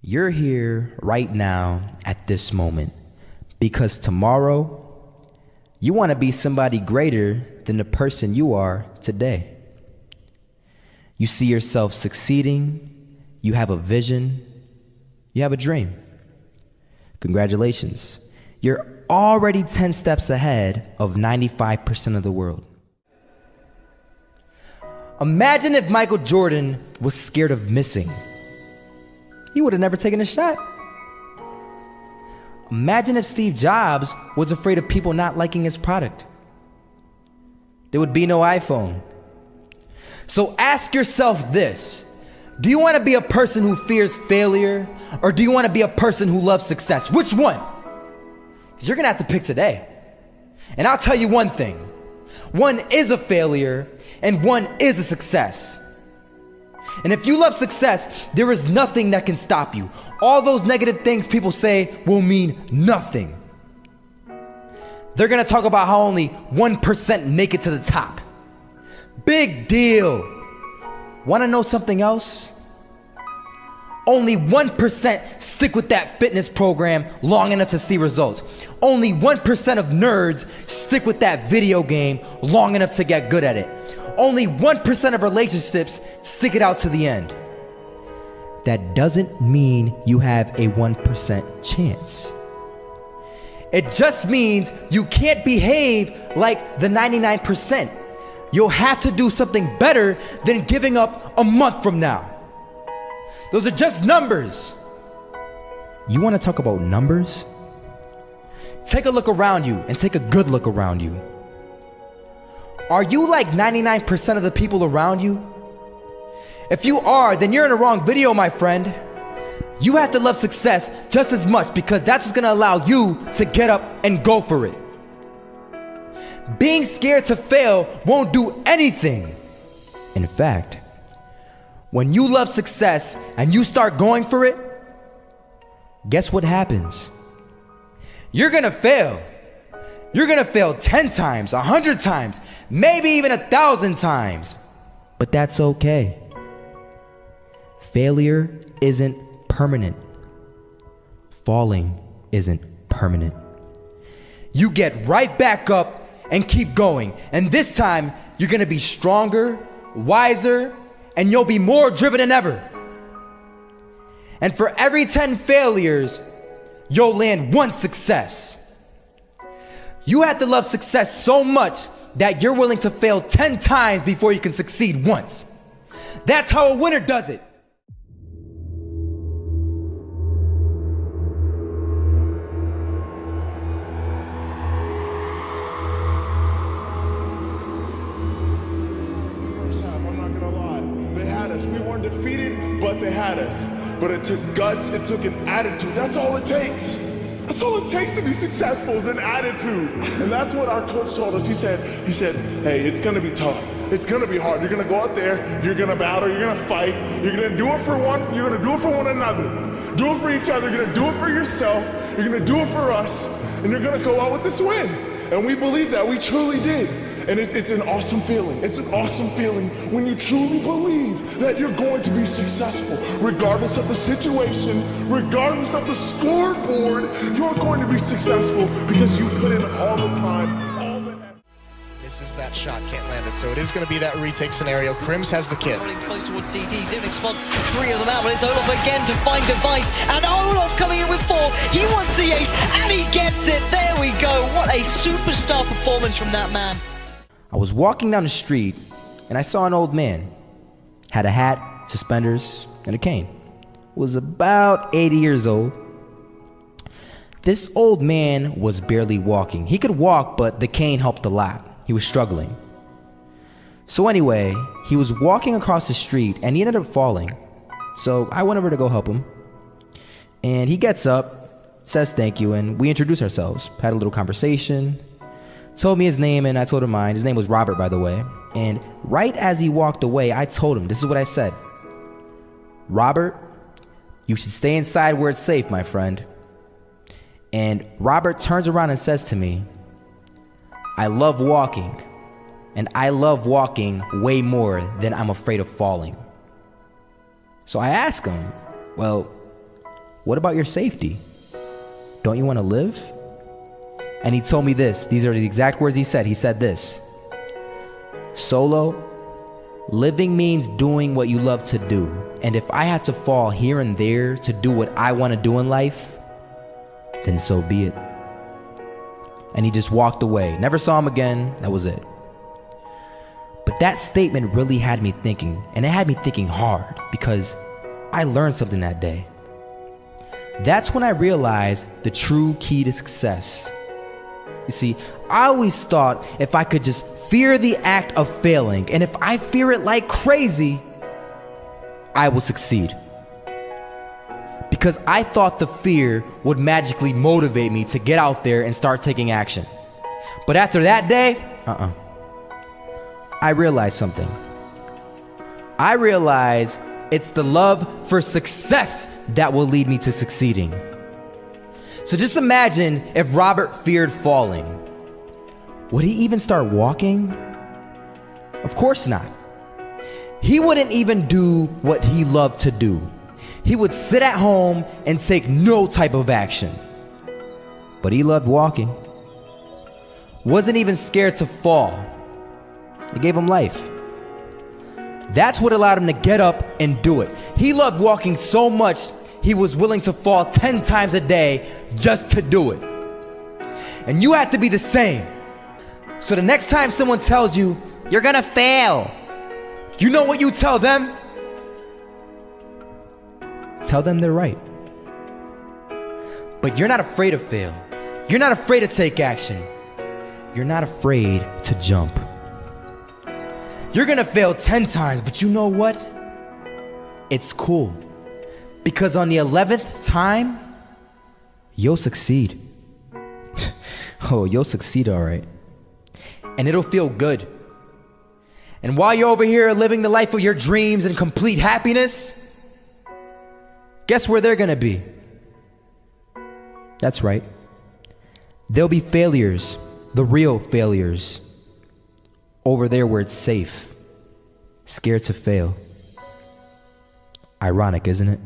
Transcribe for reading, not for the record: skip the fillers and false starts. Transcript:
You're here right now at this moment because tomorrow you want to be somebody greater than the person you are today. You see yourself succeeding, you have a vision, you have a dream. Congratulations. You're already 10 steps ahead of 95% of the world. Imagine if Michael Jordan was scared of missing. He would have never taken a shot. Imagine if Steve Jobs was afraid of people not liking his product. There would be no iPhone. So ask yourself this: do you want to be a person who fears failure, or do you want to be a person who loves success? Which one? Because you're going to have to pick today. And I'll tell you one thing: one is a failure and one is a success. And if you love success, there is nothing that can stop you. All those negative things people say will mean nothing. They're gonna talk about how only 1% make it to the top. Big deal. Wanna know something else? Only 1% stick with that fitness program long enough to see results. Only 1% of nerds stick with that video game long enough to get good at it. Only 1% of relationships stick it out to the end. That doesn't mean you have a 1% chance. It just means you can't behave like the 99%. You'll have to do something better than giving up a month from now. Those are just numbers. You want to talk about numbers? Take a look around you and take a good look around you. Are you like 99% of the people around you? If you are, then you're in the wrong video, my friend. You have to love success just as much because that's what's gonna allow you to get up and go for it. Being scared to fail won't do anything. In fact, when you love success and you start going for it, guess what happens? You're gonna fail. You're gonna fail 10 times, 100 times, maybe even 1,000 times. But that's okay. Failure isn't permanent. Falling isn't permanent. You get right back up and keep going. And this time, you're gonna be stronger, wiser, and you'll be more driven than ever. And for every 10 failures, you'll land one success. You have to love success so much that you're willing to fail 10 times before you can succeed once. That's how a winner does it. First half, I'm not gonna lie. They had us. We weren't defeated, but they had us. But it took guts, it took an attitude. That's all it takes. That's all it takes to be successful is an attitude. And that's what our coach told us. He said, hey, it's gonna be tough. It's gonna be hard. You're gonna go out there, you're gonna battle, you're gonna fight, you're gonna do it for one, you're gonna do it for one another. Do it for each other, you're gonna do it for yourself, you're gonna do it for us, and you're gonna go out with this win. And we believe that, we truly did. And it's an awesome feeling. It's an awesome feeling when you truly believe that you're going to be successful. Regardless of the situation, regardless of the scoreboard, you're going to be successful because you put in all the time, all the effort. Misses that shot, can't land it. So it is going to be that retake scenario. Crims has the kid. Running close towards CT, Zivnik spots 3 of them out, but it's Olaf again to find Device, and Olaf coming in with 4. He wants the ace, and he gets it. There we go. What a superstar performance from that man. I was walking down the street and I saw an old man. Had a hat, suspenders, and a cane. Was about 80 years old. This old man was barely walking. He could walk, but the cane helped a lot. He was struggling. So anyway, he was walking across the street and he ended up falling. So I went over to go help him. And he gets up, says thank you, and we introduced ourselves. Had a little conversation. Told me his name and I told him mine. His name was Robert, by the way. And right as he walked away, I told him, this is what I said. Robert, you should stay inside where it's safe, my friend. And Robert turns around and says to me, I love walking. And I love walking way more than I'm afraid of falling. So I ask him, well, What about your safety? Don't you want to live? And he told me this. These are the exact words he said. He said this: Solo, living means doing what you love to do. And if I had to fall here and there to do what I want to do in life, then so be it. And he just walked away. Never saw him again. That was it. But that statement really had me thinking, and it had me thinking hard, because I learned something that day. That's when I realized the true key to success. You see, I always thought if I could just fear the act of failing, and if I fear it like crazy, I will succeed. Because I thought the fear would magically motivate me to get out there and start taking action. But after that day, I realized something. I realized it's the love for success that will lead me to succeeding. So just imagine if Robert feared falling. Would he even start walking? Of course not. He wouldn't even do what he loved to do. He would sit at home and take no type of action. But he loved walking. Wasn't even scared to fall. It gave him life. That's what allowed him to get up and do it. He loved walking so much, he was willing to fall 10 times a day just to do it. And you have to be the same. So the next time someone tells you, you're gonna fail, you know what you tell them? Tell them they're right. But you're not afraid to fail. You're not afraid to take action. You're not afraid to jump. You're gonna fail 10 times, but you know what? It's cool. Because on the 11th time, you'll succeed. Oh, you'll succeed, all right. And it'll feel good. And while you're over here living the life of your dreams and complete happiness, guess where they're gonna be? That's right. They'll be failures, the real failures. Over there where it's safe, scared to fail. Ironic, isn't it?